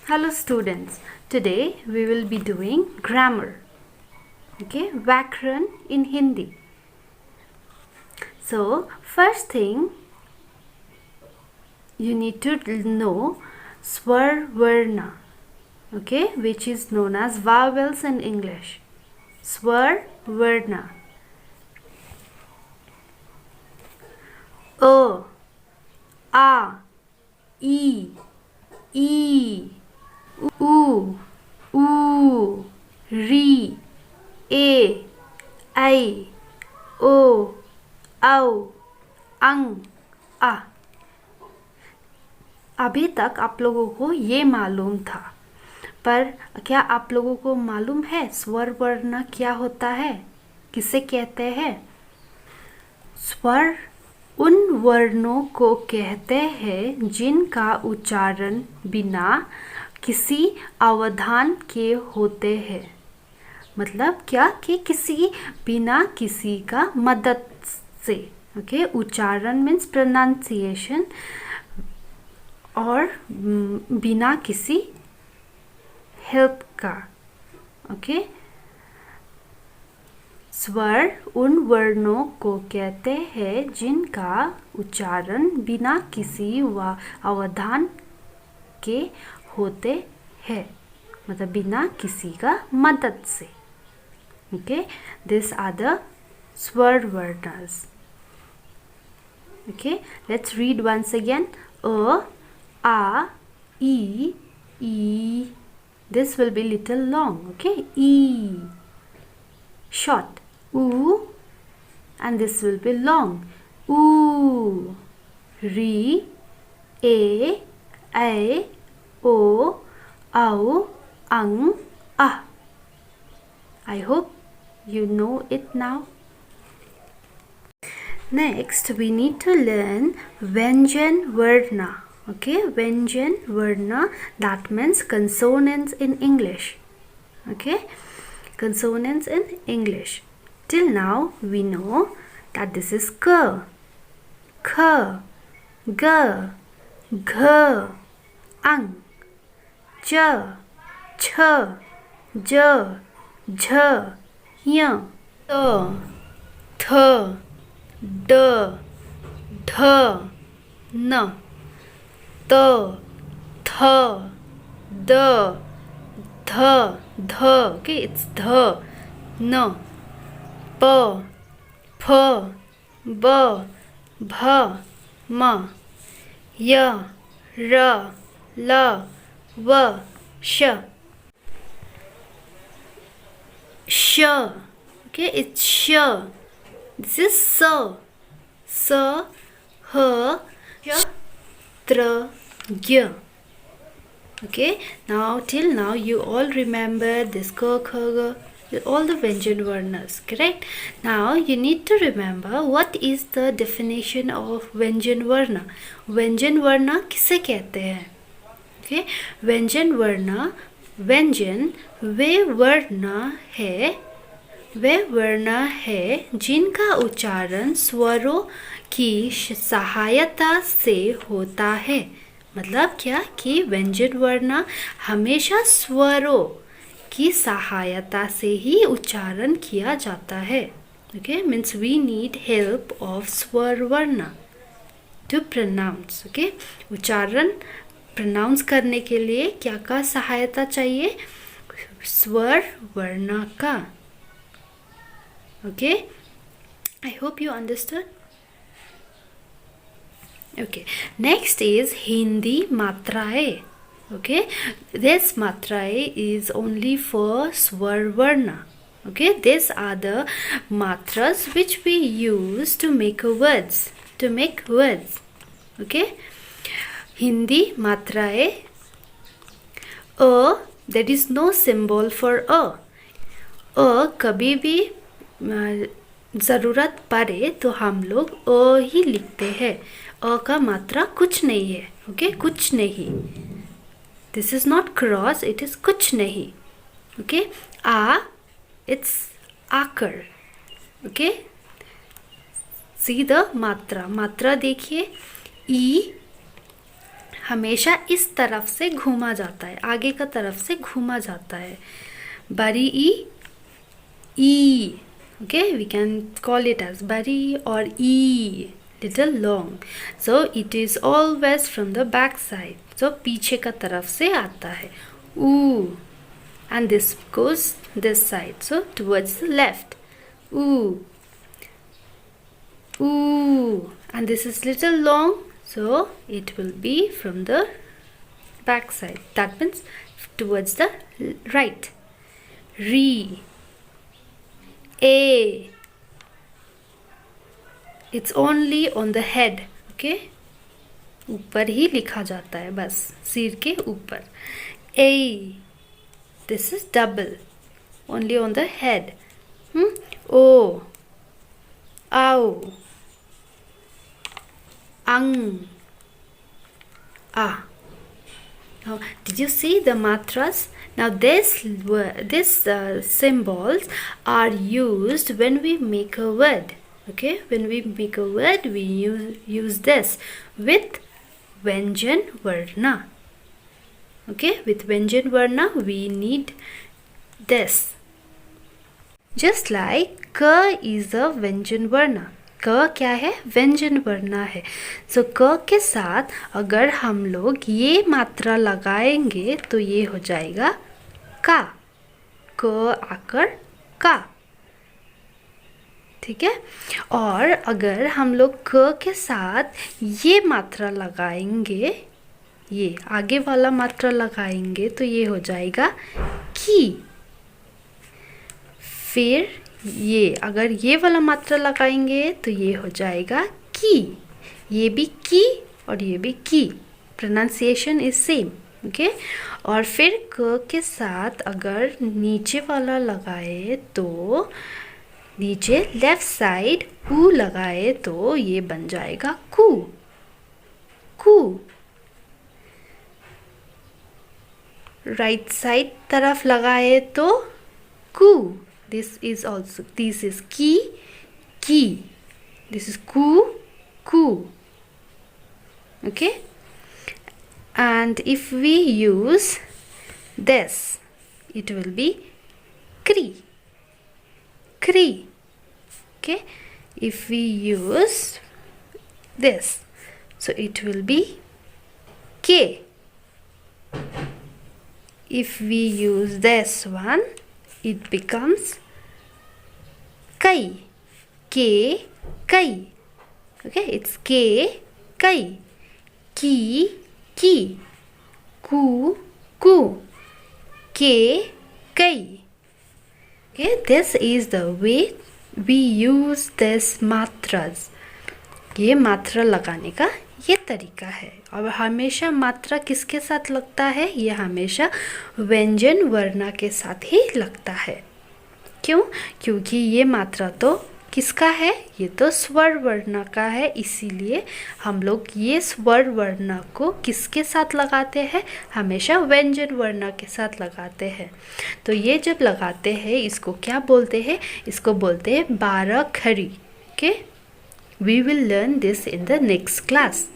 Hello students, today we will be doing grammar, okay, Vyakaran in Hindi. So first thing you need to know Swar Varna, okay, which is known as vowels in English. Swar Varna. A, A, E, E, U, U, Ri, A, I, O, औ, अंग, आ। अभी तक आप लोगों को ये मालूम था, पर क्या आप लोगों को मालूम है स्वर वर्ण क्या होता है, किसे कहते हैं? स्वर उन वर्णों को कहते हैं जिनका उच्चारण बिना किसी अवधान के होते हैं। मतलब क्या कि किसी बिना किसी का मदद से, ओके, उच्चारण मीन्स प्रोनाउंसिएशन, और बिना किसी हेल्प का, ओके। स्वर उन वर्णों को कहते हैं जिनका उच्चारण बिना किसी अवधान के होते हैं, मतलब बिना किसी का मदद से, okay. This are the swar वर्णस, okay. Let's read once again. अ, आ, ई, ई, this will be little long, okay, e, short, u, and this will be long, oo, ri, a, I, o, au, ang, ah. I hope you know it now. Next we need to learn Vyanjan Varna. Okay, Vyanjan Varna, that means consonants in English. Okay, consonants in English. Till now we know that this is k, k, g, gh, ang, j, ch, j, jh, y, t, th, d, th, n, त, थ, the, ध, ध, okay, it's ध, न, प, फ, ब, भ, म, य, र, ल, व, श, श, okay, it's sh. This is s, h, sh, tra, gya. Okay, now till now you all remember this ka, kha, ga, all the Vyanjan Varnas, correct? Now you need to remember what is the definition of Vyanjan Varna. Vyanjan Varna किसे कहते हैं? Okay, Vyanjan Varna, व्यंजन वे वर्ण है जिनका उच्चारण स्वरों की सहायता से होता है। मतलब क्या कि व्यंजन वर्ण हमेशा स्वरों की सहायता से ही उच्चारण किया जाता है। Okay, means we need help of स्वर वर्ण टू प्रोनाउंस। ओके, उच्चारण प्रोनाउंस करने के लिए क्या का सहायता चाहिए? स्वर वर्ण का। Okay, I hope you understood. Okay, next is Hindi matraye. Okay, this matraye is only for swar varna. Okay, these are the matras which we use to make words. Okay, Hindi matraye. A, there is no symbol for a. कभी भी ज़रूरत पड़े तो हम लोग अ ही लिखते हैं। अ का मात्रा कुछ नहीं है। ओके, कुछ नहीं, this is not cross, it is कुछ नहीं। ओके, आ, इट्स आकर। ओके, सी द मात्रा देखिए, ई हमेशा इस तरफ से घूमा जाता है, आगे का तरफ से घूमा जाता है. बड़ी ई. Okay, we can call it as bari or e, little long. So it is always from the back side. So पीछे का तरफ से आता है. oo, and this goes this side, so towards the left. oo, oo, and this is little long, so it will be from the back side. That means towards the right. re, a, it's only on the head. Okay, ऊपर ही लिखा जाता है, बस सिर के ऊपर. a, this is double, only on the head. o, ao, ang, a. Now, did you see the matras? Now, this symbols are used when we make a word. Okay, when we make a word, we use this with Vyanjan Varna. Okay, with Vyanjan Varna, we need this. Just like Ka is a Vyanjan Varna. क क्या है? व्यंजन वर्ण है. सो क के साथ अगर हम लोग ये मात्रा लगाएंगे तो ये हो जाएगा का. क आकर का. ठीक है. और अगर हम लोग क के साथ ये मात्रा लगाएंगे, ये आगे वाला मात्रा लगाएंगे तो ये हो जाएगा की. फिर ये अगर ये वाला मात्रा लगाएंगे तो ये हो जाएगा की. ये भी की और ये भी की. Pronunciation is same. ओके. और फिर क के साथ अगर नीचे वाला लगाए तो नीचे लेफ्ट साइड ऊ लगाए तो ये बन जाएगा कू. कू. राइट साइड तरफ लगाए तो कू. This is ki, ki. This is ku, ku. Okay. And if we use this, it will be kri, kri. Okay. If we use this, so it will be ke. If we use this one, it becomes kai. K, kai. Okay, it's K, kai. Ki, ki. Ku, ku. K, kai. Okay, this is the way we use this matras. ये मात्रा लगाने का ये तरीका है. और हमेशा मात्रा किसके साथ लगता है? ये हमेशा व्यंजन वर्ण के साथ ही लगता है. क्यों? क्योंकि ये मात्रा तो किसका है? ये तो स्वर वर्ण का है. इसीलिए हम लोग ये स्वर वर्ण को किसके साथ लगाते हैं? हमेशा व्यंजन वर्ण के साथ लगाते हैं. तो ये जब लगाते हैं इसको क्या बोलते हैं? इसको बोलते हैं 12 खड़ी. Okay, we will learn this in the next class.